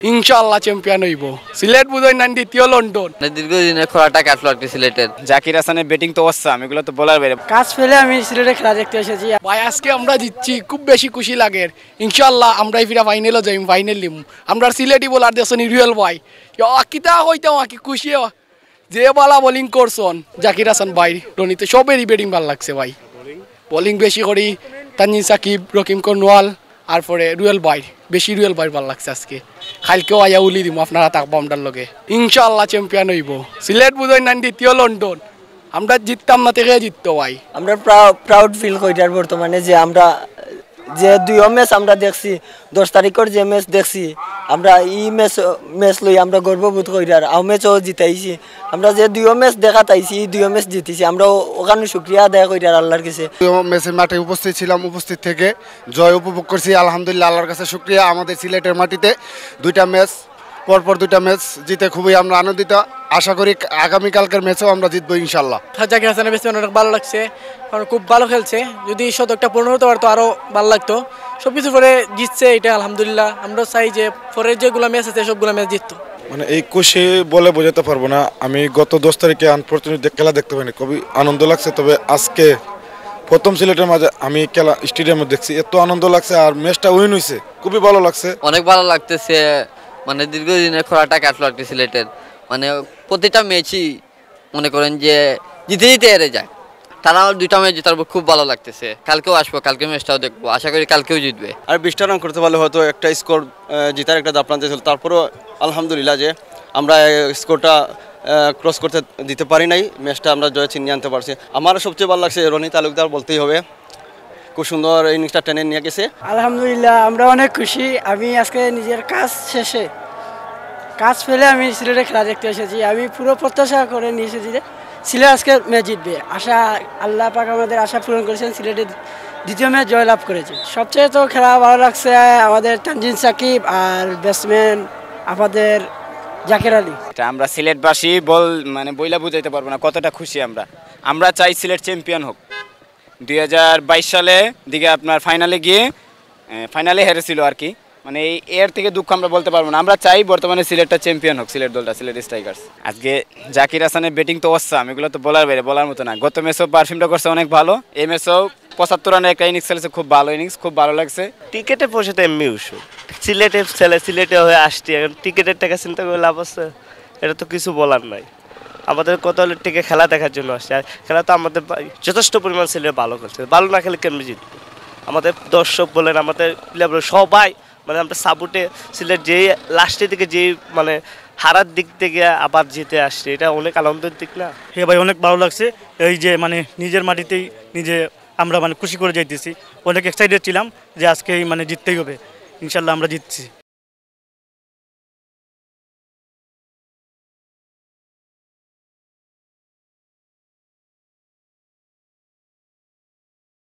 ইনশাআল্লাহ চ্যাম্পিয়ন হইব। সিলেট বুঝই না দ্বিতীয় লন্ডন। দীর্ঘদিনের খরাটা কাটলো আর কি সিলেটের। জাকির হাসানের ব্যাটিং তো অসাম, এগুলো তো বলার বাইরে। কাজ ফেলে আমি সিলেটে খেলা দেখতে এসেছি। ভাই আজকে আমরা জিতছি, খুব বেশি খুশি লাগে। ইনশাআল্লাহ আমরা ফিরা ফাইনালও যাই, ফাইনাল লিম। আমরা সিলেটি বলার দেশন রিয়েল ভাই কিতা হইতাম কি খুশি যে বালা বোলিং করছন জাকির হাসান ভাই রনিতে সবেরই ব্যাটিং ভালো লাগছে ভাই। বোলিং বেশি করি তানজিদ সাকিব, রকিম কর্নওয়াল আর পরে রুয়েল ভাই, বেশি রুয়েল ভাই ভালো লাগছে আজকে। কালকেও আয়া উলি দিব আপনারা থাকবো আমরার লগে। ইনশাআল্লাহ চ্যাম্পিয়ন হইব। সিলেট বুঝই না দ্বিতীয় লন্ডন। আমরা জিততাম না থেকে জিততো ভাই। আমরা প্রাউড ফিল করি বর্তমানে যে আমরা যে দুই ম্যাচ আমরা দেখছি, 10 তারিখের যে ম্যাচ দেখছি আমরা এই ম্যাচ লই আমরা গর্ববোধ করি। আর আও ম্যাচও জিতাইছি আমরা, যে দুই ম্যাচ দেখা তাইছি এই দুই ম্যাচ জিতেছি আমরা, ওখানে শুক্রিয়া আদায় করি আর আল্লাহর কাছে। ম্যাচের মাঠে উপস্থিত ছিলাম, উপস্থিত থেকে জয় উপভোগ করছি আলহামদুলিল্লাহ। আল্লাহর কাছে শুক্রিয়া, আমাদের সিলেটের মাটিতে দুইটা ম্যাচ পরপর দুইটা ম্যাচ জিতে খুবই আমরা আনন্দিত। আশা করি আগামীকালকের ম্যাচেও আমরা জিতবো ইনশাল্লাহ। জাকির হাসানের বেশি অনেক ভালো লাগছে, কারণ খুব ভালো খেলছে। যদি শতকটা পূর্ণ হতে পারতো আরও ভালো লাগতো। সব কিছু পরে জিতছে, এটা আলহামদুলিল্লাহ। আমরা চাই যে পরের যেগুলো ম্যাচ আছে সবগুলো ম্যাচ জিততো। মানে এই খুশি বলে বোঝাতে পারবো না। আমি গত 10 তারিখে আনফরচুনেটলি খেলা দেখতে পাইনি, খুবই আনন্দ লাগছে। তবে আজকে প্রথম সিলেটের মাঝে আমি খেলা স্টেডিয়ামে দেখছি, এত আনন্দ লাগছে। আর ম্যাচটা উইন হয়েছে, খুবই ভালো লাগছে। অনেক ভালো লাগতেছে, মানে দীর্ঘদিনের খরাটা কাটলো আর কি সিলেটের। মানে প্রতিটা ম্যাচই মনে করেন যে জিতে জিতে হেরে যায়। তারা দুইটা ম্যাচ জেতার খুব ভালো লাগতেছে। কালকেও আসবো, কালকে ম্যাচটাও দেখবো, আশা করি কালকেও জিতবে। আর 20টা রান করতে পারলে হয়তো একটা স্কোর জিতার একটা দাপ প্রান্তে ছিল। তারপরেও আলহামদুলিল্লাহ যে আমরা স্কোরটা ক্রস করতে দিতে পারি নাই, ম্যাচটা আমরা জয় ছিনিয়ে আনতে পারছি। আমার সবচেয়ে ভালো লাগছে রনি তালুকদার, বলতেই হবে খুব সুন্দর ইনিংসটা টেনে নিয়ে গেছে। আলহামদুলিল্লাহ আমরা অনেক খুশি। আমি আজকে নিজের কাজ শেষে কাজ ফেলে আমি সিলেটে খেলা দেখতে এসেছি। আমি পুরো প্রত্যাশা করে নিয়ে এসেছি যে সিলেট আজকে ম্যাচ জিতবে। আশা আল্লাহ পাক আমাদের আশা পূরণ করেছেন, সিলেটের দ্বিতীয় ম্যাচ জয়লাভ করেছে। সবচেয়ে তো খেলা ভালো লাগছে আমাদের তানজিদ সাকিব আর ব্যাটসম্যান আমাদের জাকের আলী। এটা আমরা সিলেটবাসী মানে বইলা বুঝাইতে পারবো না কতটা খুশি আমরা। আমরা চাই সিলেট চ্যাম্পিয়ন হোক। 2022 সালে দিকে আপনার ফাইনালে হেরেছিল আর কি। মানে এর থেকে দুঃখ আমরা বলতে পারবো না। আমরা চাই বর্তমানে সিলেটটা চ্যাম্পিয়ন হোক, সিলেট দলটা, সিলেট স্ট্রাইকার্স। আজকে জাকির হাসানের ব্যাটিং তো অসাম, এগুলো তো বলার বাইরে, বলার মতো না। গত ম্যাচও পারফর্মটা করছে অনেক ভালো। এই ম্যাচও 75 রানের একটা ইনিংস খেলেছে, খুব ভালো ইনিংস, খুব ভালো লাগছে। টিকেটে পয়সা তো এমনি উৎসব, সিলেটে হয়ে আসছি, এখন টিকেটের টাকা চিন্তা করে লাভ আছে? এটা তো কিছু বলার নাই। আমাদের কত হলে টিকে খেলা দেখার জন্য আসছে। আর খেলা তো আমাদের যথেষ্ট পরিমাণ সিলেট ভালো খেলছে। ভালো না খেলে কেমনি জিতবো? আমাদের দর্শক বলেন, আমাদের প্লেয়ার বলেন, সবাই মানে আমরা সাপোর্টে সিলেট যেই লাস্টের দিকে যেই মানে হারার দিক থেকে আবার জিতে আসছে, এটা অনেক আনন্দের দিক না? হ্যাঁ ভাই, অনেক ভালো লাগছে। এই যে মানে নিজের মাটিতেই নিজে আমরা মানে খুশি করে যাইতেছি। অনেক এক্সাইটেড ছিলাম যে আজকে মানে জিততেই হবে। ইনশাল্লাহ আমরা জিতছি।